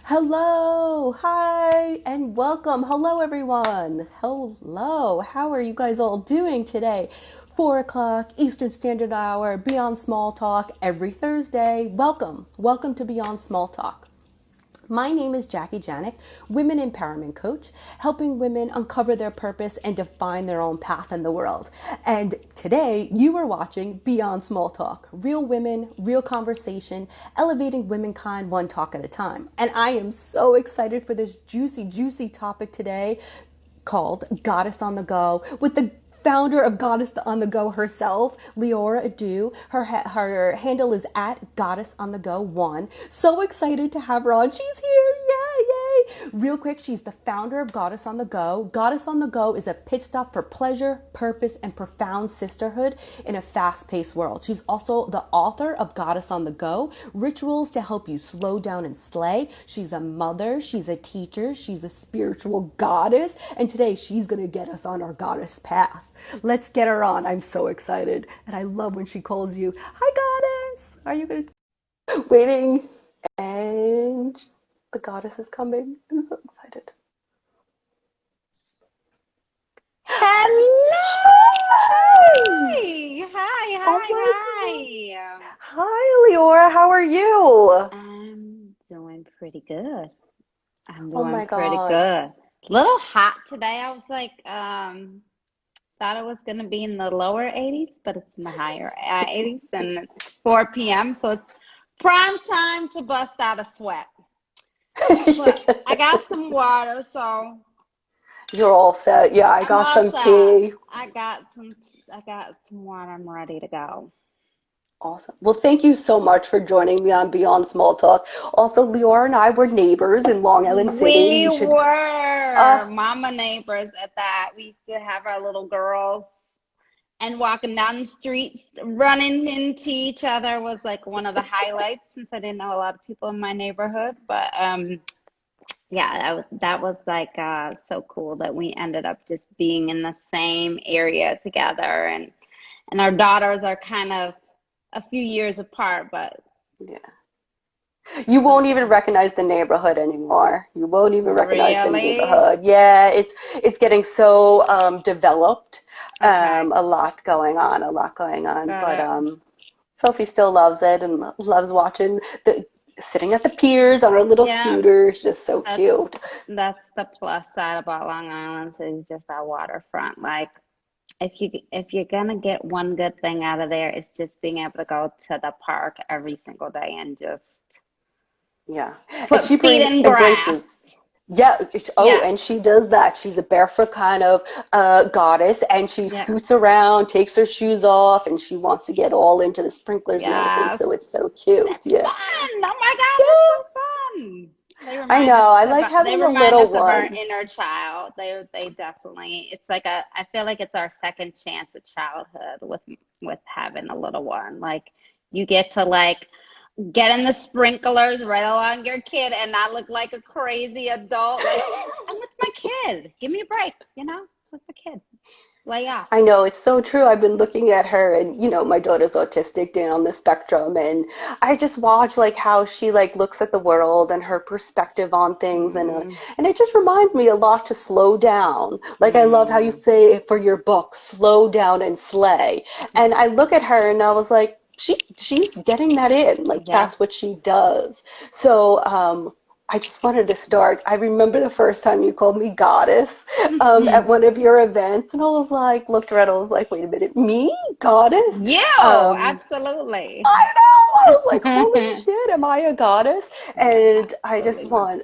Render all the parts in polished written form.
Hello, hi, and welcome. Hello, everyone. Hello. How are you guys all doing today? 4 o'clock Eastern Standard Hour, Beyond Small Talk every Thursday. Welcome. Welcome to Beyond Small Talk. My name is Jackie Janik, Women Empowerment Coach, helping women uncover their purpose and define their own path in the world. And today you are watching Beyond Small Talk, real women, real conversation, elevating womankind one talk at a time. And I am so excited for this juicy topic today called Goddess on the Go with the founder of Goddess on the Go herself, Leora Edut. Her handle is at Goddess on the Go 1. So excited to have her on. She's here. Yay. Real quick, she's the founder of Goddess on the Go. Goddess on the Go is a pit stop for pleasure, purpose, and profound sisterhood in a fast-paced world. She's also the author of Goddess on the Go, Rituals to Help You Slow Down and Slay. She's a mother, she's a teacher, she's a spiritual goddess, and today she's going to get us on our goddess path. Let's get her on. I'm so excited. And I love when she calls you, hi, goddess. Are you going to... Waiting. And the goddess is coming. I'm so excited. Hello! Hi! Oh my Hi! Hi, Leora. How are you? I'm doing pretty good. I'm Oh doing my pretty God. good. Little hot today. I was like, thought it was gonna be in the lower 80s, but it's in the higher 80s, and it's 4 p.m., so it's prime time to bust out a sweat. But I got some water, so You're all set. Yeah, I I'm got all some set. tea. I got some water. I'm ready to go. Awesome. Well, thank you so much for joining me on Beyond Small Talk. Also, Leora and I were neighbors in Long Island City. We You should, were uh, mama neighbors at that. We used to have our little girls and walking down the streets, running into each other was like one of the highlights since I didn't know a lot of people in my neighborhood. But yeah, that was like so cool that we ended up just being in the same area together, and our daughters are kind of a few years apart, but yeah. You so won't even fun. recognize the neighborhood anymore. You won't even recognize the Really? neighborhood. Yeah, it's getting so developed. Okay. A lot going on, a lot going on. Got But it. Sophie still loves it and loves watching the sitting at the piers on her little Yeah, scooter. It's just so that's cute. that's the plus side about Long Island is just our waterfront. Like if you're gonna get one good thing out of there, it's just being able to go to the park every single day and just Yeah, and put feet in grass. embraces. Yeah, oh, Yeah, and she does that. She's a barefoot kind of goddess, and she yeah, scoots around, takes her shoes off, and she wants to get all into the sprinklers and everything. yes. So it's so cute. That's Yeah, fun. Oh my God, that's yeah. so fun. They I remind us know. I of like they having a remind little us of our one. inner child. They definitely it's like a I feel like it's our second chance at childhood with having a little one. Like you get to like get in the sprinklers right along your kid and not look like a crazy adult. Like I'm with my kid. Give me a break, with my kid. Lay off. I know it's so true. I've been looking at her and my daughter's autistic down on the spectrum and I just watch like how she like looks at the world and her perspective on things Mm, and it just reminds me a lot to slow down. Like I love how you mm, say for your book, slow down and slay. And I yeah. look at her and I was like she's getting that in. Like Yeah. that's what she does. So I just wanted to start. I remember the first time you called me goddess at one of your events, and I was like, looked around, I was like, wait a minute, me, goddess? Yeah, Um, absolutely. I know. I was like, holy shit, am I a goddess? Yeah, And I just absolutely. want,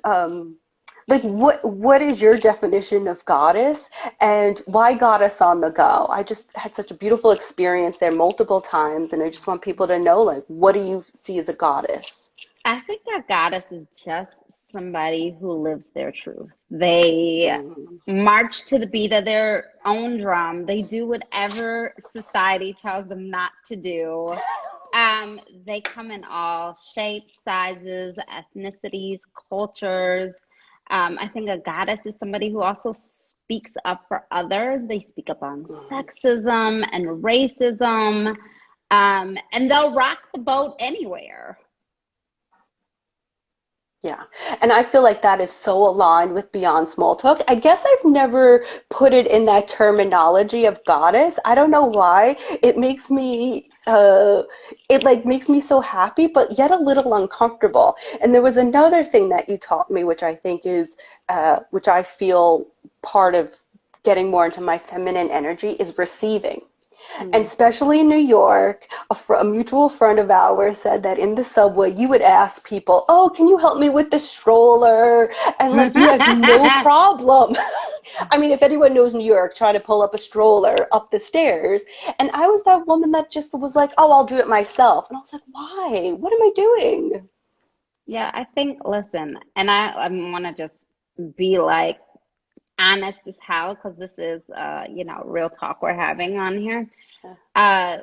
like, what is your definition of goddess, and why goddess on the go? I just had such a beautiful experience there multiple times, and I just want people to know, like, what do you see as a goddess? I think a goddess is just somebody who lives their truth. They Mm, march to the beat of their own drum. They do whatever society tells them not to do. They come in all shapes, sizes, ethnicities, cultures. I think a goddess is somebody who also speaks up for others. They speak up on mm. sexism and racism, and they'll rock the boat anywhere. Yeah. And I feel like that is so aligned with Beyond Small Talk. I guess I've never put it in that terminology of goddess. I don't know why. It makes me it like makes me so happy, but yet a little uncomfortable. And there was another thing that you taught me, which I think is which I feel part of getting more into my feminine energy is receiving. And Mm. especially in New York, a mutual friend of ours said that in the subway, you would ask people, oh, can you help me with the stroller? And like, you have no problem. I mean, if anyone knows New York, trying to pull up a stroller up the stairs. And I was that woman that just was like, oh, I'll do it myself. And I was like, why? What am I doing? Yeah, I think, listen, and I want to just be like honest as hell because this is, real talk we're having on here. Uh,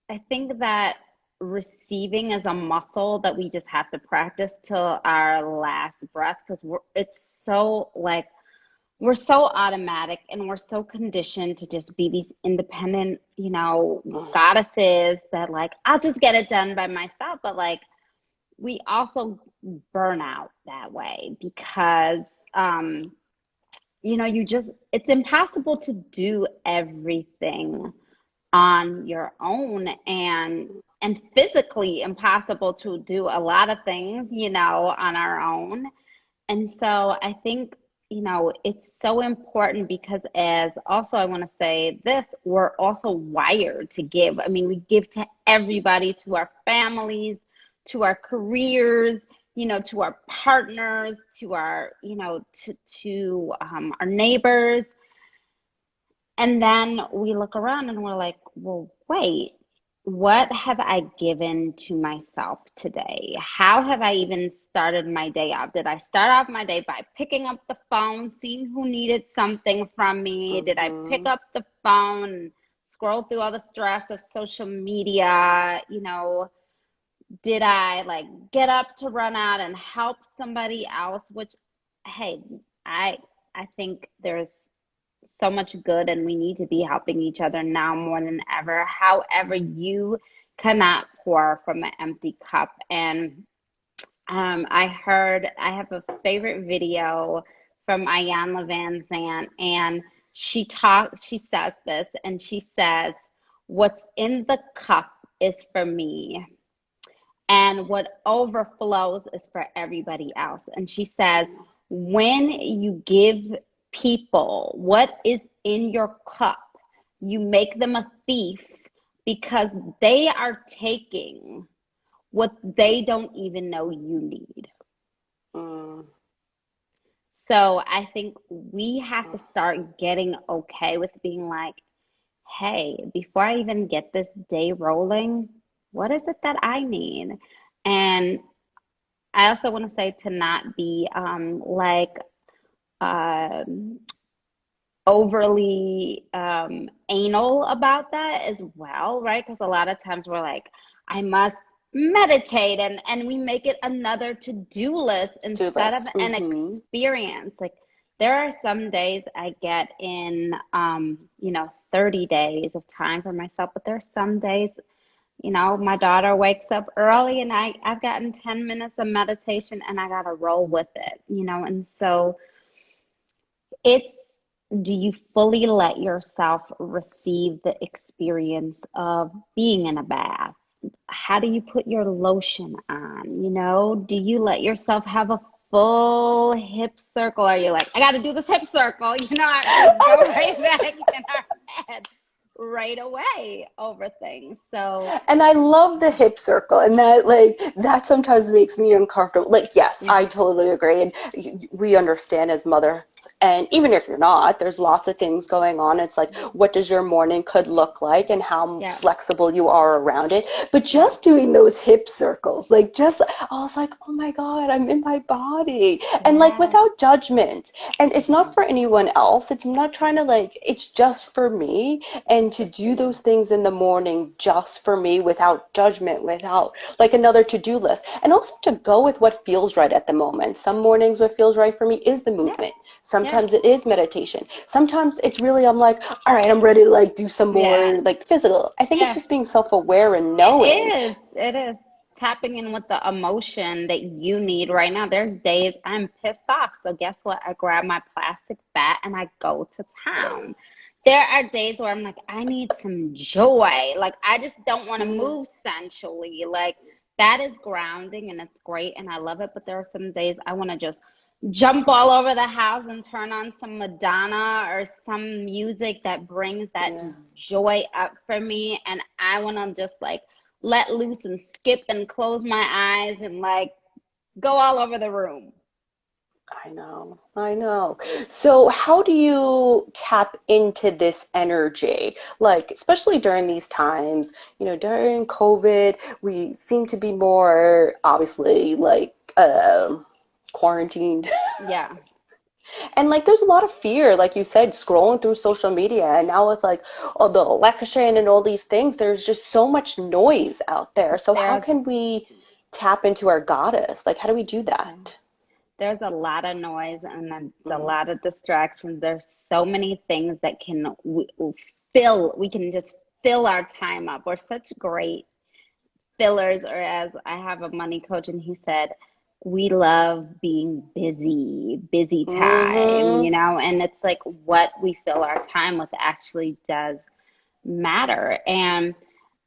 I think that receiving is a muscle that we just have to practice till our last breath because it's so like we're so automatic and we're so conditioned to just be these independent, goddesses that like I'll just get it done by myself. But like we also burn out that way because it's impossible to do everything on your own and physically impossible to do a lot of things, on our own. And so I think, it's so important because as also I want to say this, we're also wired to give. I mean, we give to everybody, to our families, to our careers, to our partners, to our, to our neighbors. And then we look around and we're like, well, wait, what have I given to myself today? How have I even started my day off? Did I start off my day by picking up the phone, seeing who needed something from me? Did I pick up the phone and scroll through all the stress of social media? Did I like get up to run out and help somebody else? Which, hey, I think there's so much good and we need to be helping each other now more than ever. However, you cannot pour from an empty cup. And I have a favorite video from Ayanna Van Zandt, and she says this, and she says, what's in the cup is for me, and what overflows is for everybody else. And she says, when you give people what is in your cup, you make them a thief because they are taking what they don't even know you need. Mm. So I think we have to start getting okay with being like, hey, before I even get this day rolling, what is it that I need? And I also want to say to not be um, overly anal about that as well, right? Because a lot of times we're like, I must meditate, and we make it another to-do list Do instead of list. an Mm-hmm. experience. Like there are some days I get in 30 days of time for myself, but there's some days, my daughter wakes up early and I've gotten 10 minutes of meditation and I gotta roll with it, and so it's, do you fully let yourself receive the experience of being in a bath? How do you put your lotion on? Do you let yourself have a full hip circle? Are you like, I got to do this hip circle? We go right back in our head right away over things. So, And I love the hip circle, and that sometimes makes me uncomfortable. Like, yes, I mhm. totally agree, and we understand as mothers, and even if you're not, there's lots of things going on. It's like, what does your morning could look like, and how Yeah, flexible you are around it. But yeah, just doing those hip circles, like, just I was like, oh my God, I'm in my body, and like yeah, without judgment. And it's not for anyone else. I'm not trying to it's just for me, and it's to just for do you. those things in the morning just for me without judgment, without like another to-do list, and also to go with what feels right at the moment. Some mornings what feels right for me is the Yeah, movement. yeah, Sometimes it is meditation. Sometimes it's really, I'm like, all right, I'm ready to do some yeah, more physical. I think it's yeah. just being self-aware and It knowing. is. It is. tapping in with the emotion that you need right now. There's days I'm pissed off. So guess what? I grab my plastic bat and I go to town. There are days where I'm like, I need some joy. Like, I just don't want to move sensually. Like, that is grounding and it's great and I love it. But there are some days I want to just jump all over the house and turn on some Madonna or some music that brings that Yeah. just joy up for me. And I want to just like let loose and skip and close my eyes and like go all over the room. I know, I know. So, how do you tap into this energy? Like, especially during these times, during COVID, we seem to be more obviously like quarantined. Yeah. And like, there's a lot of fear, like you said, scrolling through social media. And now with like, oh, the election and all these things, there's just so much noise out there. So, how There's can we tap into our goddess? Like, how do we do that? there's a lot of noise and there's a Mm, lot of distractions. There's so many things that we can just fill our time up. We're such great fillers, or as I have a money coach and he said, we love being busy, busy time, mm-hmm. and it's like what we fill our time with actually does matter. And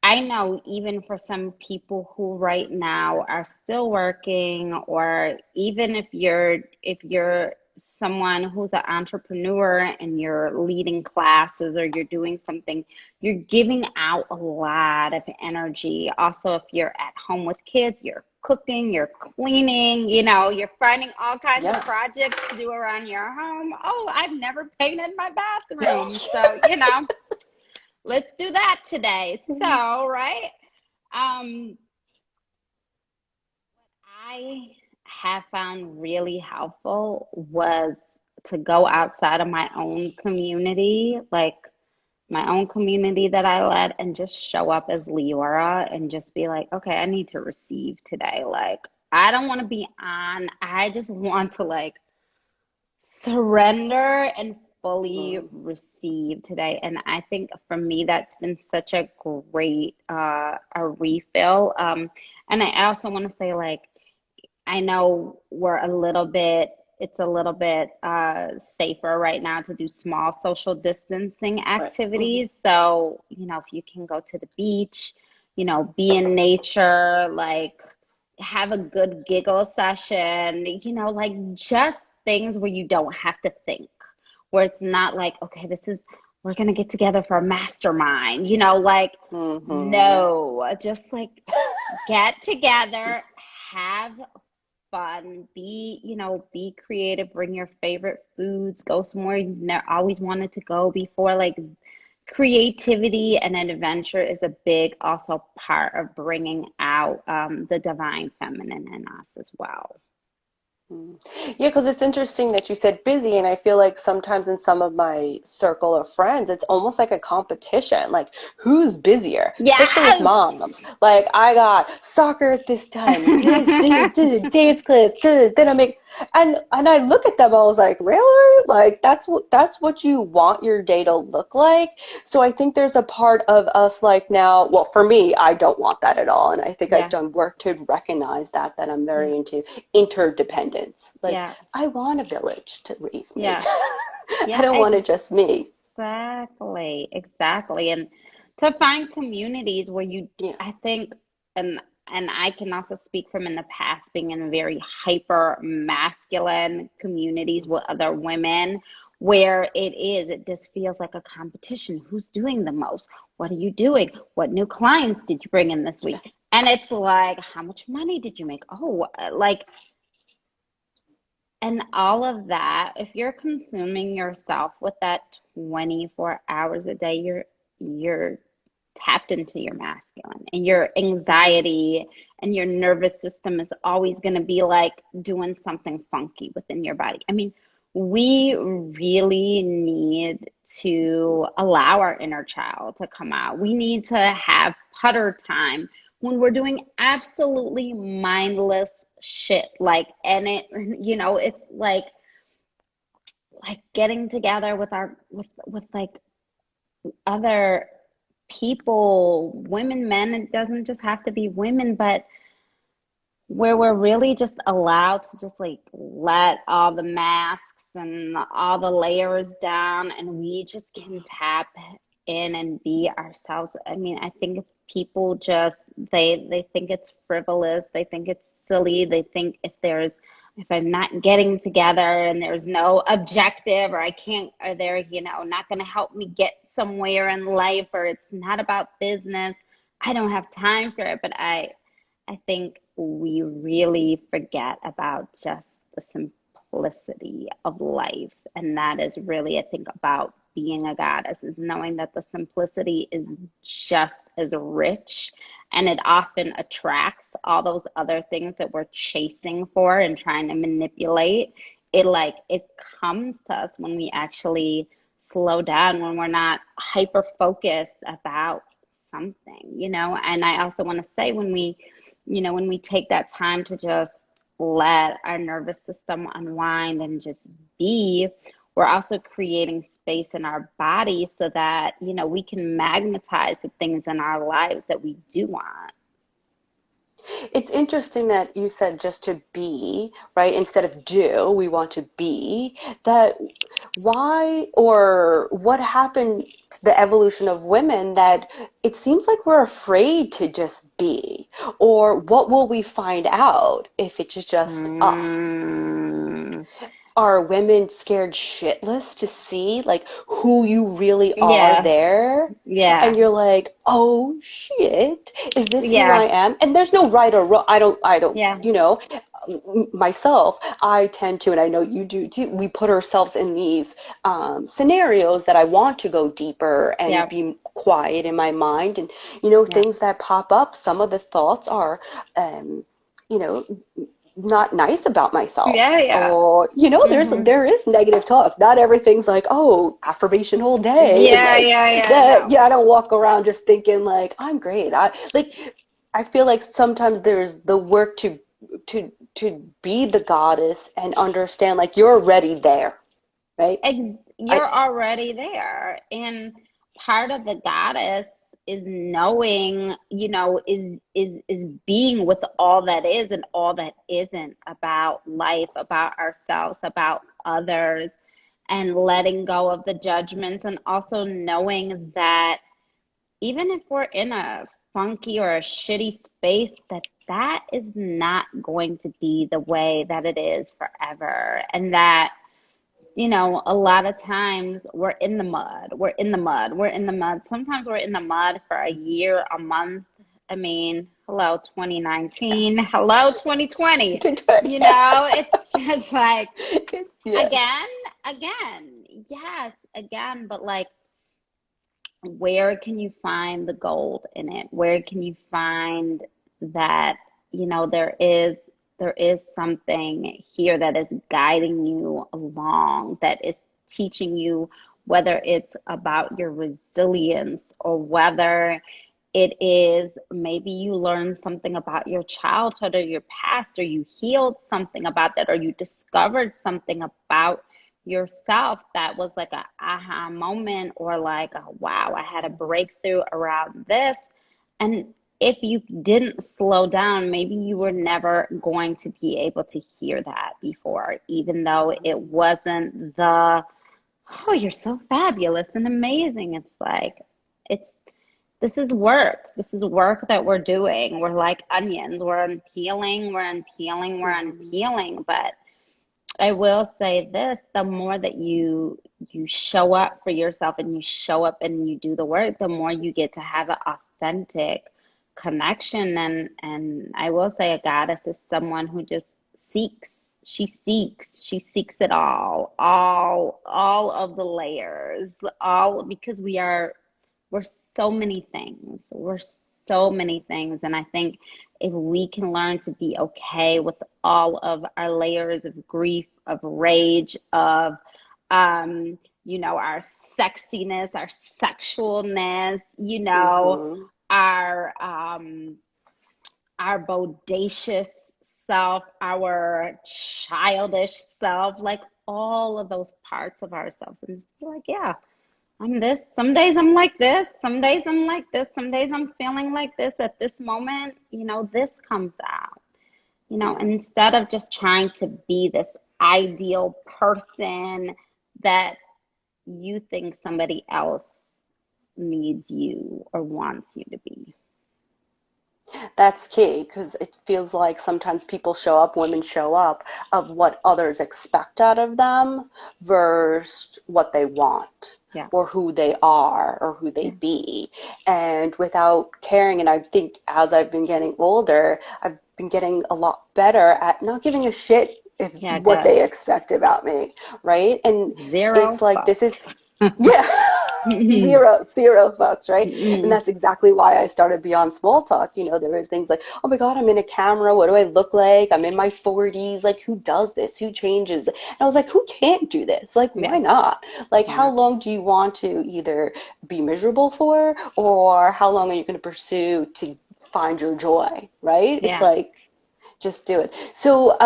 I know even for some people who right now are still working, or even if you're someone who's an entrepreneur and you're leading classes or you're doing something, you're giving out a lot of energy. Also, if you're at home with kids, you're cooking, you're cleaning, you're finding all kinds of Yeah. projects to do around your home. Oh, I've never painted my bathroom. So, let's do that today. So, right? Um, I have found really helpful was to go outside of my own community, like my own community that I led, and just show up as Leora and just be like, okay, I need to receive today. Like, I don't want to be on. I just want to like surrender and fully Mm, receive today. And I think for me, that's been such a great a refill. And I also want to say, like, I know it's a little bit safer right now to do small social distancing right. Hmm. activities. So, if you can go to the beach, be in nature, like have a good giggle session, like just things where you don't have to think, where it's not like, okay, we're gonna get together for a mastermind, like, Hmm. no, just like get together, have fun, be creative, bring your favorite foods, go somewhere you've always wanted to go before. Like creativity and adventure is a big also part of bringing out the divine feminine in us as well. Mm. Yeah, because it's interesting that you said busy, and I feel like sometimes in some of my circle of friends, it's almost like a competition. Like, who's busier? Especially with moms. Yes. Like, I got soccer at this time, this, dance class, then I make, and I look at them, I was like, really? Like, that's what you want your day to look like? So I think there's a part of us like now, well, for me, I don't want that at all, and I think I've Yeah, done work to recognize that I'm yeah, very into interdependence. Like, yeah, I want a village to raise me. yeah, I yeah, don't want it just me. exactly, exactly. And to find communities where Yeah. I think, and and I can also speak from in the past being in very hyper masculine communities with other women, where it just feels like a competition. Who's doing the most? What are you doing? What new clients did you bring in this Yeah. week? And it's like, how much money did you make? Oh, like, and all of that, if you're consuming yourself with that 24 hours a day, you're tapped into your masculine, and your anxiety and your nervous system is always going to be like doing something funky within your body. I mean, we really need to allow our inner child to come out. We need to have putter time when we're doing absolutely mindless shit, like, and it's like getting together with our with like other people, women, men. It doesn't just have to be women, but where we're really just allowed to just like let all the masks and all the layers down, and we just can tap in and be ourselves. I mean, I think if people just they think it's frivolous, they think it's silly, they think if I'm not getting together and there's no objective, or I can't, or they're, not going to help me get somewhere in life, or it's not about business, I don't have time for it. But I think we really forget about just the simplicity of life. And that is really, I think, about being a goddess, is knowing that the simplicity is just as rich, and it often attracts all those other things that we're chasing for and trying to manipulate. It comes to us when we actually slow down, when we're not hyper focused about something. And I also want to say, when we take that time to just let our nervous system unwind and just be, we're also creating space in our body so that, we can magnetize the things in our lives that we do want. It's interesting that you said just to be, right? Instead of do, we want to be. That why or what happened to the evolution of women that it seems like we're afraid to just be? Or what will we find out if it's just us? Mm, Are women scared shitless to see like who you really are yeah, there? And yeah, you're like, oh shit, is this who I yeah, am? And there's no right or wrong. I don't, yeah, myself, I tend to, and I know you do too, we put ourselves in these scenarios that I want to go deeper and yeah, be quiet in my mind. And, yeah, things that pop up, some of the thoughts are, um, you know, not nice about myself, yeah, yeah. or Hmm. there is negative talk. Not everything's like, oh, affirmation whole day, and Yeah, like yeah, yeah, that. no. Yeah, I don't walk around just thinking like I'm great. I feel like sometimes there's the work to be the goddess and understand like you're already there, right? I You're already there. And part of the goddess is knowing, is being with all that is and all that isn't about life, about ourselves, about others, and letting go of the judgments, and also knowing that even if we're in a funky or a shitty space, that is not going to be the way that it is forever. And that, a lot of times we're in the mud. We're in the mud. We're in the mud. Sometimes we're in the mud for a year, a month. I mean, hello, 2019. Hello, 2020. It's just like, yeah. again, again, yes, again, but like, where can you find the gold in it? Where can you find that, there is something here that is guiding you along, that is teaching you, whether it's about your resilience, or whether it is maybe you learned something about your childhood or your past, or you healed something about that, or you discovered something about yourself that was like a aha moment, or like a wow, I had a breakthrough around this. And if you didn't slow down, maybe you were never going to be able to hear that before, even though it wasn't the, oh, you're so fabulous and amazing. It's like, it's this is work. This is work that we're doing. We're like onions. We're unpeeling, we're unpeeling, we're Mhm. unpeeling. But I will say this, the more that you show up for yourself, and you show up and you do the work, the more you get to have an authentic connection. And I will say a goddess is someone who just seeks. She seeks it all of the layers, all, because we're so many things. We're so many things. And I think if we can learn to be okay with all of our layers of grief, of rage, of our sexiness, our sexualness, Mhm. our bodacious self, our childish self, like all of those parts of ourselves, and just be like, yeah, I'm this. Some days I'm like this. Some days I'm like this. Some days I'm feeling like this at this moment. This comes out. Yeah. instead of just trying to be this ideal person that you think somebody else needs you or wants you to be. That's key because it feels like sometimes people show up, women show up of what others expect out of them versus what they want Yeah, or who they are or who they yeah, be. And without caring, and I think as I've been getting older, I've been getting a lot better at not giving a shit if yeah, what good. they expect about me, right? And Zero it's like this is fucks. yeah. Zero fucks, right? And Mm, that's exactly why I started Beyond Small Talk. There was things like, oh my God, I'm in a camera. What do I look like? I'm in my 40s. Like, who does this? Who changes? And I was like, who can't do this? Like, yeah, why not? Like, why how not? long do you want to either be miserable for, or how long are you going to pursue to find your joy, right? It's Yeah. like, just do it. So,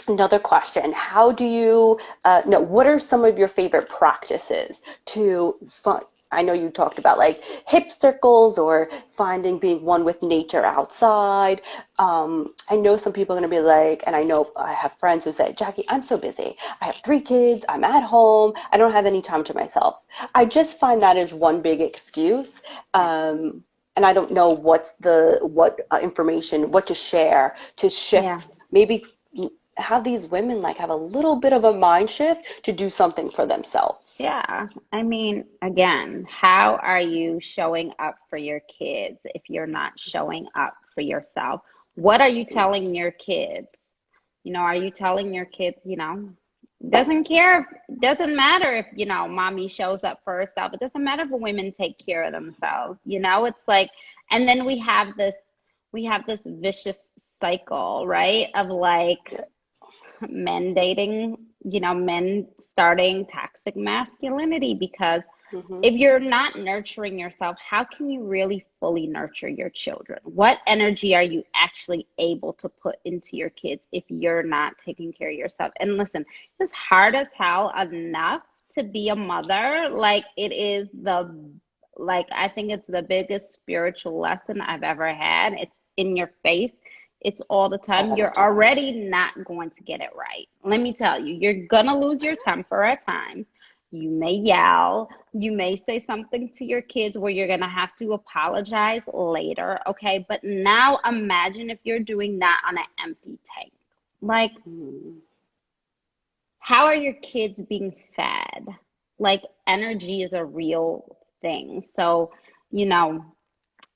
another question, how do you, no, what are some of your favorite practices to fun? I know you talked about like hip circles or finding being one with nature outside. I know some people are going to be like, and I know I have friends who say, Jackie, I'm so busy. I have 3 kids. I'm at home. I don't have any time to myself. I just find that is one big excuse. Yeah. And I don't know what information, what to share to Yeah. shift, maybe have these women like have a little bit of a mind shift to do something for themselves. Yeah. I mean, again, how are you showing up for your kids if you're not showing up for yourself? What are you telling your kids? Are you telling your kids, doesn't care, doesn't matter if, mommy shows up for herself. It doesn't matter if women take care of themselves. It's like, and then we have this vicious cycle, right? Of like, Yeah. men dating, men starting toxic masculinity because Hmm. if you're not nurturing yourself, how can you really fully nurture your children? What energy are you actually able to put into your kids if you're not taking care of yourself? And listen, it's hard as hell enough to be a mother. Like I think it's the biggest spiritual lesson I've ever had. It's in your face. It's all the time. All the You're time. already not going to get it right. Let me tell you, you're gonna lose your temper at times. You may yell. You may say something to your kids where you're gonna have to apologize later, okay? But now imagine if you're doing that on an empty tank. Like, Mm. how are your kids being fed? Like, energy is a real thing. So, you know,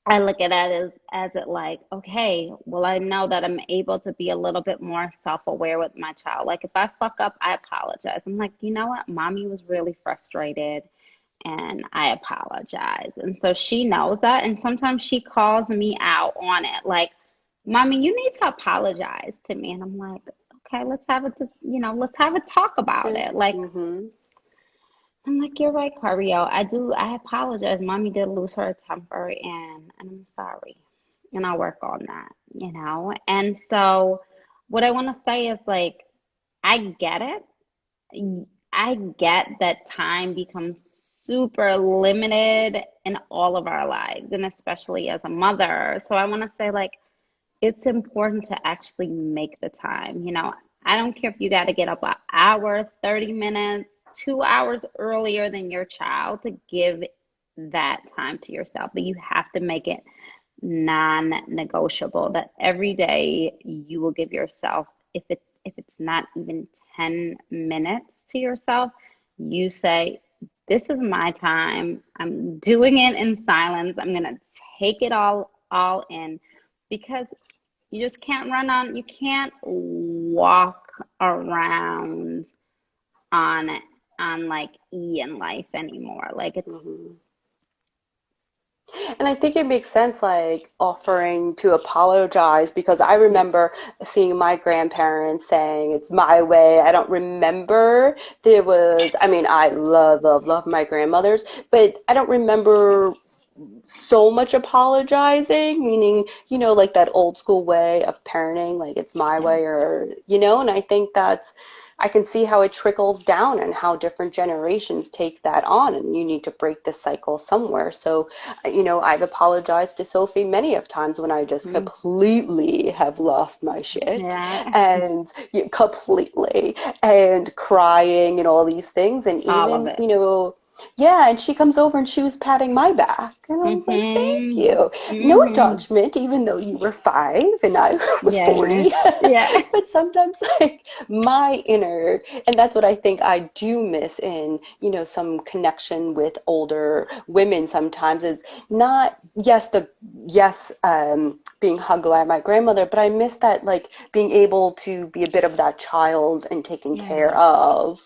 I look at it as it like, okay, well, I know that I'm able to be a little bit more self-aware with my child. Like if I fuck up, I apologize. I'm like, you know what? Mommy was really frustrated and I apologize. And so she knows that. And sometimes she calls me out on it. Like, Mommy, you need to apologize to me. And I'm like, okay, let's have a talk about Yeah. it. Like, Hmm. I'm like, you're right, Cario. I apologize. Mommy did lose her temper and I'm sorry. And I'll work on that. And so what I want to say is like, I get it. I get that time becomes super limited in all of our lives, and especially as a mother. So I want to say like, it's important to actually make the time. I don't care if you got to get up an hour, 30 minutes, 2 hours earlier than your child to give that time to yourself, but you have to make it non-negotiable that every day you will give yourself, if it's not even 10 minutes to yourself, you say, this is my time. I'm doing it in silence. I'm going to take it all in because you can't walk around on on like E in life anymore. Like it's Hmm. And I think it makes sense, like offering to apologize, because I yeah, remember seeing my grandparents saying, it's my way. I don't remember there was, I mean, I love, love, love my grandmothers, but I don't remember so much apologizing, meaning, like that old school way of parenting, like it's my Yeah. way or, and I think I can see how it trickles down and how different generations take that on, and you need to break this cycle somewhere. So, I've apologized to Sophie many of times when I just Mm. completely have lost my shit Yeah. and completely and crying and all these things. And All of even, it. yeah, and she comes over and she was patting my back. And I was like, thank Mm-hmm. you. No Mm-hmm. judgment, even though you were 5 and I was Yeah. 40. Yeah. But sometimes, like, my inner, and that's what I think I do miss in, some connection with older women sometimes is not, being hugged by my grandmother, but I miss that, like, being able to be a bit of that child and taken Yeah. care of.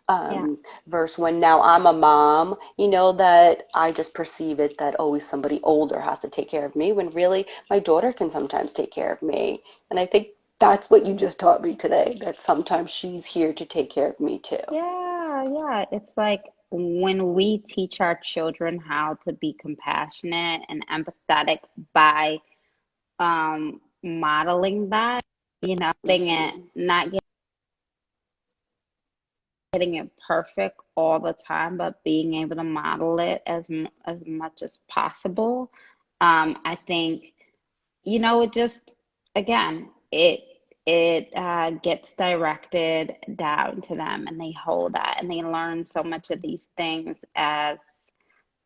Yeah. Versus when now I'm a mom, that I just perceive it that always somebody older has to take care of me when really my daughter can sometimes take care of me. And I think that's what you just taught me today, that sometimes she's here to take care of me too. Yeah. Yeah. It's like when we teach our children how to be compassionate and empathetic by modeling that, getting it, Hmm. not getting it perfect all the time, but being able to model it as much as possible. I think, it just, again, it gets directed down to them, and they hold that, and they learn so much of these things as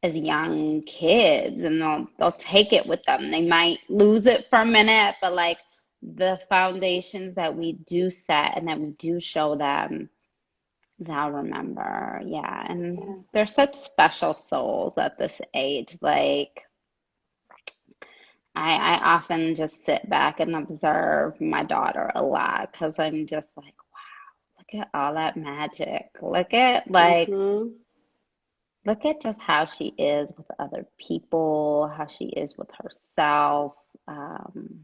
young kids, and they'll take it with them. They might lose it for a minute, but like the foundations that we do set and that we do show them, they'll remember. Yeah. And Yeah. they're such special souls at this age. Like I often just sit back and observe my daughter a lot because I'm just like, wow, look at all that magic. Hmm. Look at just how she is with other people, how she is with herself. Um,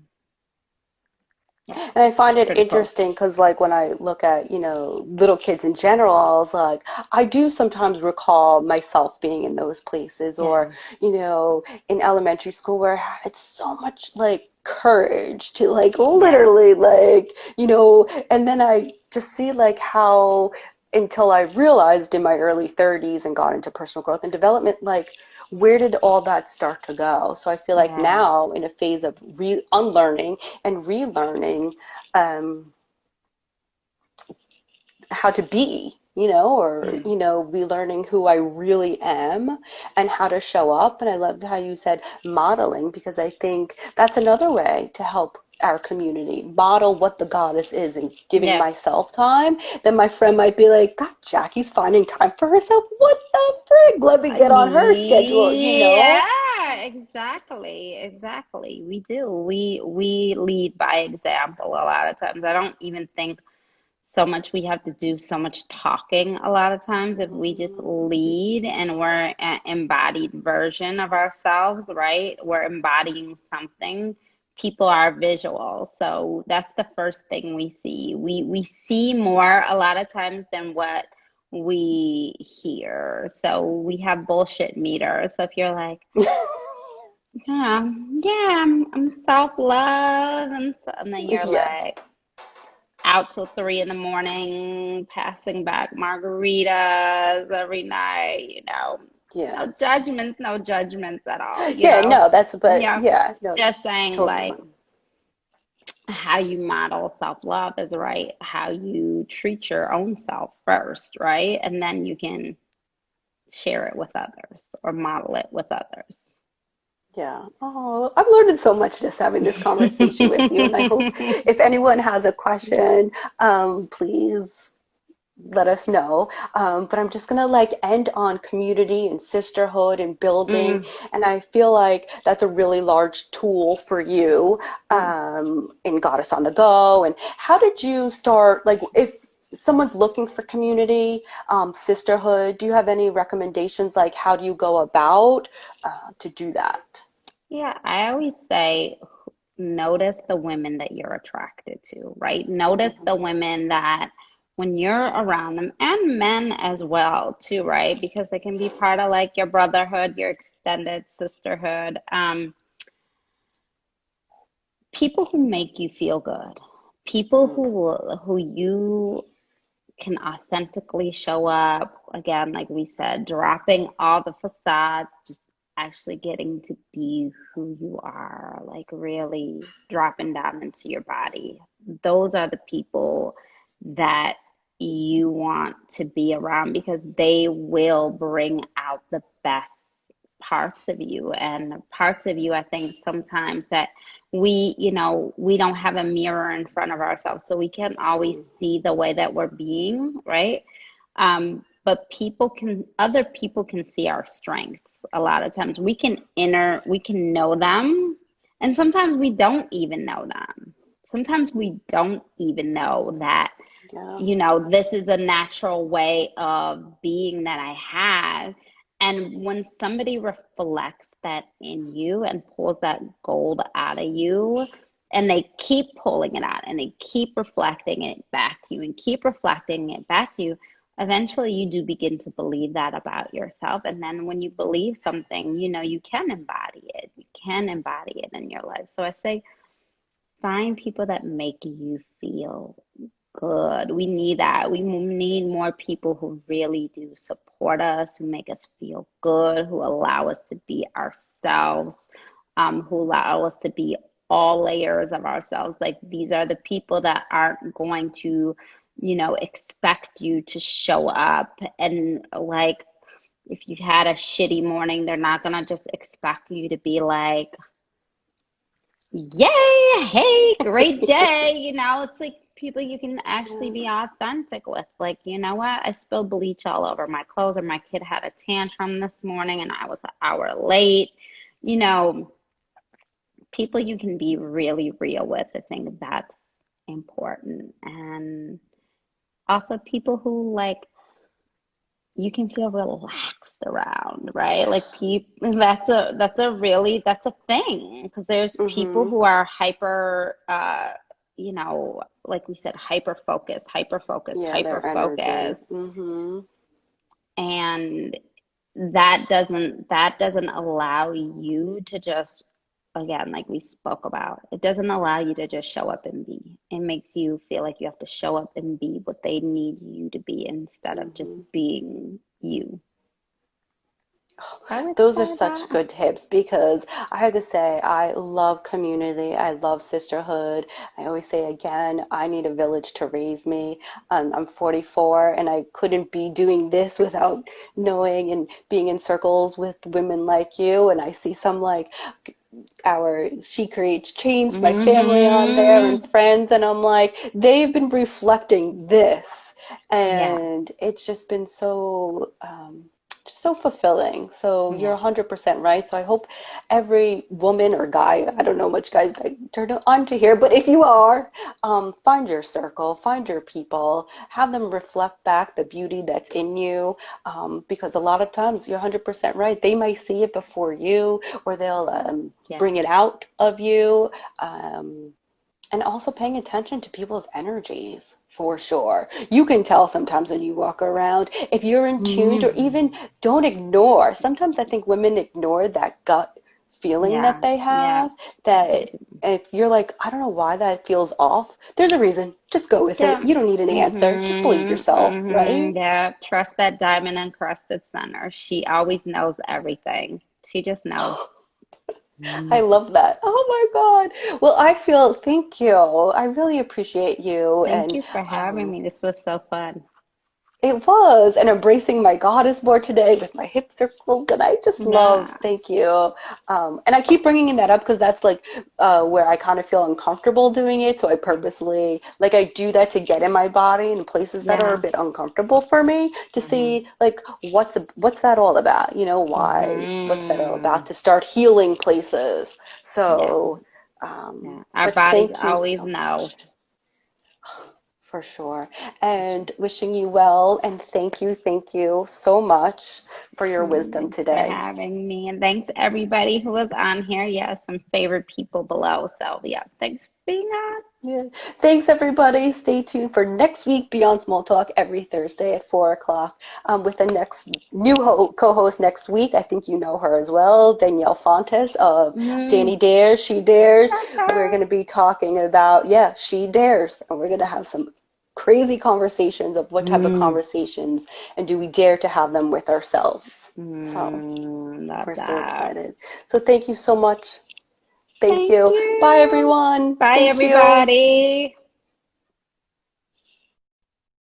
yeah, And I find it pretty cool. interesting because, like, when I look at, little kids in general, I was like, I do sometimes recall myself being in those places, or, Yeah, in elementary school where I had so much, like, courage to, like, yeah, literally, like, and then I just see, like, how until I realized in my early 30s and got into personal growth and development, like, where did all that start to go? So I feel like yeah. now in a phase of unlearning and relearning um, how to be, or, Yeah. relearning who I really am and how to show up. And I love how you said modeling, because I think that's another way to help our community model what the goddess is and giving Yeah. myself time. Then my friend might be like, God, Jackie's finding time for herself. What the frig? Let me get on her schedule. Yeah, exactly, exactly. We do. We lead by example a lot of times. I don't even think so much we have to do so much talking a lot of times if we just lead and we're an embodied version of ourselves, right? We're embodying something. People are visual. So that's the first thing we see. We see more a lot of times than what we hear. So we have bullshit meters. So if you're like, yeah, yeah, I'm self-love, and then you're Yeah, like out till 3 in the morning, passing back margaritas every night, yeah. no judgments at all, Yeah, no, but Yeah, yeah, no, just saying like totally. how you model self-love is right, how you treat your own self first, right? And then you can share it with others or model it with others. Yeah. Oh, I'm learning so much just having this conversation with you. And I hope if anyone has a question, please let us know. But I'm just gonna like end on community and sisterhood and building. Mm, And I feel like that's a really large tool for you mm. in Goddess on the Go. And how did you start? Like, if someone's looking for community, sisterhood, do you have any recommendations? Like, how do you go about to do that? Yeah, I always say notice the women that you're attracted to, right? Notice the Mhm. women that when you're around them, and men as well too, right? Because they can be part of like your brotherhood, your extended sisterhood. People who make you feel good, people who you can authentically show up, again, like we said, dropping all the facades, just actually getting to be who you are, like really dropping down into your body. Those are the people that you want to be around, because they will bring out the best parts of you, and parts of you, I think sometimes that we don't have a mirror in front of ourselves, so we can't always see the way that we're being, right? But other people can see our strengths. A lot of times we can know them, and sometimes we don't even know them. Sometimes we don't even know that, Yeah. this is a natural way of being that I have. And when somebody reflects that in you and pulls that gold out of you, and they keep pulling it out and they keep reflecting it back to you and keep reflecting it back to you, eventually you do begin to believe that about yourself. And then when you believe something, you can embody it. You can embody it in your life. So I say, find people that make you feel good. We need that. We need more people who really do support us, who make us feel good, who allow us to be ourselves, who allow us to be all layers of ourselves. Like, these are the people that aren't going to, expect you to show up. And like, if you've had a shitty morning, they're not going to just expect you to be like, yay, hey, great day. It's like people you can actually be authentic with. Like, you know what? I spilled bleach all over my clothes, or my kid had a tantrum this morning and I was an hour late. You know, People you can be really real with. I think that's important. And also people who like you can feel relaxed around, right? Like people, that's a thing, because there's people who are hyper, like we said, hyper focused, Yeah, their energy. and that doesn't allow you to just, again, like we spoke about, it doesn't allow you to just show up and be. It makes you feel like you have to show up and be what they need you to be, instead of just being you. So I would Those are say such that. good tips because I have to say, I love community. I love sisterhood. I always say again, I need a village to raise me. I'm 44 and I couldn't be doing this without knowing and being in circles with women like you. And I see some like our She Creates Change, my family on there and Mm-hmm. friends. And I'm like, they've been reflecting this. Yeah, And it's just been so just so fulfilling. So you're yeah, 100% right. So I hope every woman or guy, I don't know much guys I turn on to here, but if you are, find your circle, find your people, have them reflect back the beauty that's in you. Because a lot of times you're 100% right. They might see it before you, or they'll yeah, bring it out of you. Um, and also paying attention to people's energies for sure. You can tell sometimes when you walk around if you're in tuned, or even don't ignore. Sometimes I think women ignore that gut feeling that yeah, they yeah. have, that if you're like, I don't know why that feels off, there's a reason. Just go with it. Yeah. You don't need an answer. Just believe yourself, right? Yeah. Trust that diamond encrusted center. She always knows everything. She just knows. I Mm. love that. Oh my God. Well, thank you. I really appreciate you. Thank And you for having me. This was so fun. it was, and embracing my goddess more today with my hip circles, and I just love, Yeah. thank you. And I keep bringing that up because that's like where I kind of feel uncomfortable doing it. So I purposely, like, I do that to get in my body in places that are a Yeah. bit uncomfortable for me to Hmm. see, like, what's that all about? What's that all Hmm. about? To start healing places. Yeah. So, Yeah. Our but bodies thank you always so know. much. For sure. And wishing you well. And thank you so much for your wisdom Thanks for today. having me. And thanks to everybody who was on here. Yeah, some favorite people below. So, yeah, thanks being on. Yeah. Thanks, everybody. Stay tuned for next week Beyond Small Talk every Thursday at 4 o'clock with the next new co-host next week. I think you know her as well, Danielle Fontes of Mm, Danny Dares, She Dares. love We're her. going to be talking about, She Dares. And we're going to have some crazy conversations of what type of Mm, conversations and do we dare to have them with ourselves. So love we're so that. excited. So thank you so much. Thank Thank you. Bye, you. everyone. Bye, Thank you. everybody.